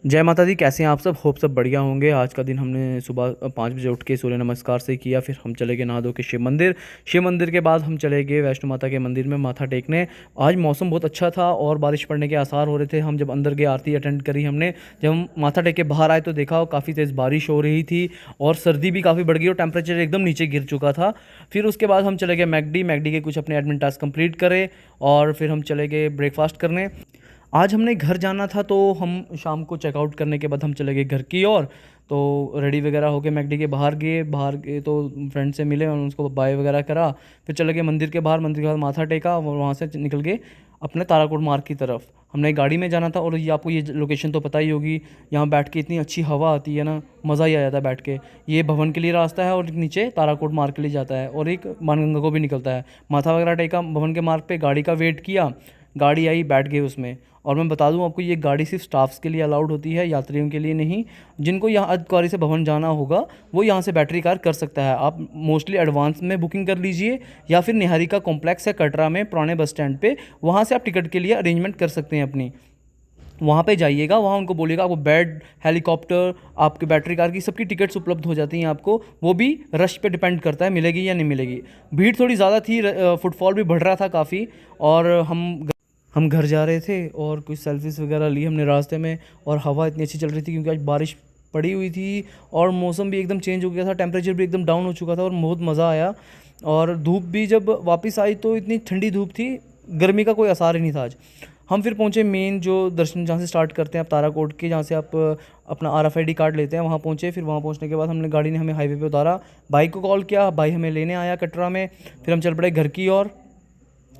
जय माता दी। कैसे हैं आप सब? होप सब बढ़िया होंगे। आज का दिन हमने सुबह 5 बजे उठ के सूर्य नमस्कार से किया, फिर हम चले गए नहा धो के शिव मंदिर के बाद हम चले गए वैष्णो माता के मंदिर में माथा टेकने। आज मौसम बहुत अच्छा था और बारिश पड़ने के आसार हो रहे थे। हम जब अंदर गए आरती अटेंड करी हमने। जब हम माथा टेक के बाहर आए तो देखा काफ़ी तेज़ बारिश हो रही थी और सर्दी भी काफ़ी बढ़ गई और टेम्परेचर एकदम नीचे गिर चुका था। फिर उसके बाद हम चले गए मैकडी के कुछ अपने एडमिन टास्क कंप्लीट करे और फिर हम चले गए ब्रेकफास्ट करने। आज हमने घर जाना था तो हम शाम को चेकआउट करने के बाद हम चले गए घर की ओर। तो रेडी वगैरह होके मैकडी के बाहर गए तो फ्रेंड से मिले और उसको बाय वगैरह करा। फिर चले गए मंदिर के बाहर, मंदिर के बाद माथा टेका और वहाँ से निकल गए अपने ताराकोट मार्ग की तरफ। हमने गाड़ी में जाना था और ये आपको ये लोकेशन तो पता ही होगी। यहाँ बैठ के इतनी अच्छी हवा आती है ना, मज़ा ही आ जाता है बैठ के। ये भवन के लिए रास्ता है और नीचे ताराकोट मार्ग के लिए जाता है और एक मानगंगा को भी निकलता है। माथा वगैरह टेका भवन के मार्ग पे, गाड़ी का वेट किया, गाड़ी आई, बैठ गए उसमें। और मैं बता दूं आपको, ये गाड़ी सिर्फ स्टाफ्स के लिए अलाउड होती है, यात्रियों के लिए नहीं। जिनको यहाँ अधिकारी से भवन जाना होगा वो यहाँ से बैटरी कार कर सकता है। आप मोस्टली एडवांस में बुकिंग कर लीजिए या फिर निहारिका कॉम्प्लेक्स है कटरा में पुराने बस स्टैंड पे, वहाँ से आप टिकट के लिए अरेंजमेंट कर सकते हैं अपनी। वहाँ पे जाइएगा, वहाँ उनको बोलिएगा आपको बेड, हेलीकॉप्टर, आपके बैटरी कार की सबकी टिकट्स उपलब्ध हो जाती हैं आपको। वो भी रश पे डिपेंड करता है मिलेगी या नहीं मिलेगी। भीड़ थोड़ी ज़्यादा थी, फुटफॉल भी बढ़ रहा था काफ़ी। और हम घर जा रहे थे और कुछ सेल्फीज़ वगैरह ली हमने रास्ते में। और हवा इतनी अच्छी चल रही थी क्योंकि आज बारिश पड़ी हुई थी और मौसम भी एकदम चेंज हो गया था, टेम्परेचर भी एकदम डाउन हो चुका था और बहुत मज़ा आया। और धूप भी जब वापस आई तो इतनी ठंडी धूप थी, गर्मी का कोई असर ही नहीं था आज। हम फिर पहुंचे मेन जो दर्शन जहाँ से स्टार्ट करते हैं आप ताराकोट के, जहाँ से आप अपना RFID कार्ड लेते हैं, वहाँ पहुंचे। फिर वहाँ पहुंचने के बाद हमने गाड़ी ने हमें हाईवे पे उतारा, बाइक को कॉल किया, भाई हमें लेने आया कटरा में। फिर हम चल पड़े घर की ओर।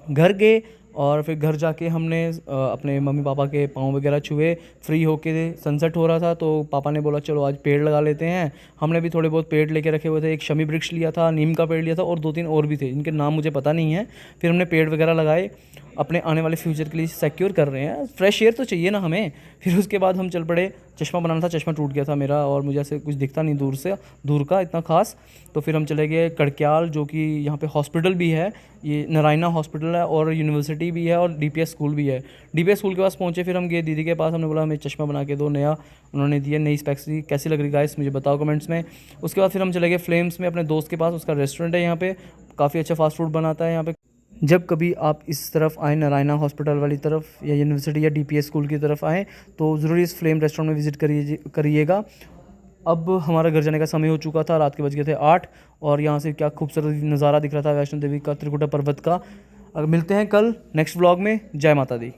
घर गए और फिर घर जाके हमने अपने मम्मी पापा के पाँव वगैरह छुए। फ्री होके सनसेट हो रहा था तो पापा ने बोला चलो आज पेड़ लगा लेते हैं। हमने भी थोड़े बहुत पेड़ लेके रखे हुए थे, एक शमी वृक्ष लिया था, नीम का पेड़ लिया था और 2-3 और भी थे जिनके नाम मुझे पता नहीं है। फिर हमने पेड़ वगैरह लगाए, अपने आने वाले फ्यूचर के लिए सिक्योर कर रहे हैं। फ्रेश एयर तो चाहिए ना हमें। फिर उसके बाद हम चल पड़े, चश्मा बनाना था, चश्मा टूट गया था मेरा और मुझे ऐसे कुछ दिखता नहीं दूर का इतना खास। तो फिर हम चले गए कड़क्याल, जो कि यहाँ पे हॉस्पिटल भी है, ये नारायणा हॉस्पिटल है और यूनिवर्सिटी भी है और DPS स्कूल भी है। DPS स्कूल के पास पहुँचे, फिर हम गए दीदी के पास, हमने बोला हमें चश्मा बना के दो नया। उन्होंने दिया, नई स्पेक्स दी। कैसी लग रही गाइस मुझे बताओ कमेंट्स में। उसके बाद फिर हम चले गए फ्लेम्स में अपने दोस्त के पास, उसका रेस्टोरेंट है यहाँ पे, काफ़ी अच्छा फास्ट फूड बनाता है यहाँ पे। जब कभी आप इस तरफ आएँ, नारायणा हॉस्पिटल वाली तरफ या यूनिवर्सिटी या DPS स्कूल की तरफ आएँ तो ज़रूर इस फ्लेम रेस्टोरेंट में विज़िट करिएगा। अब हमारा घर जाने का समय हो चुका था, रात के बज गए थे 8 और यहाँ से क्या खूबसूरत नज़ारा दिख रहा था वैष्णो देवी का, त्रिकुटा पर्वत का। अब मिलते हैं कल नेक्स्ट व्लॉग में। जय माता दी।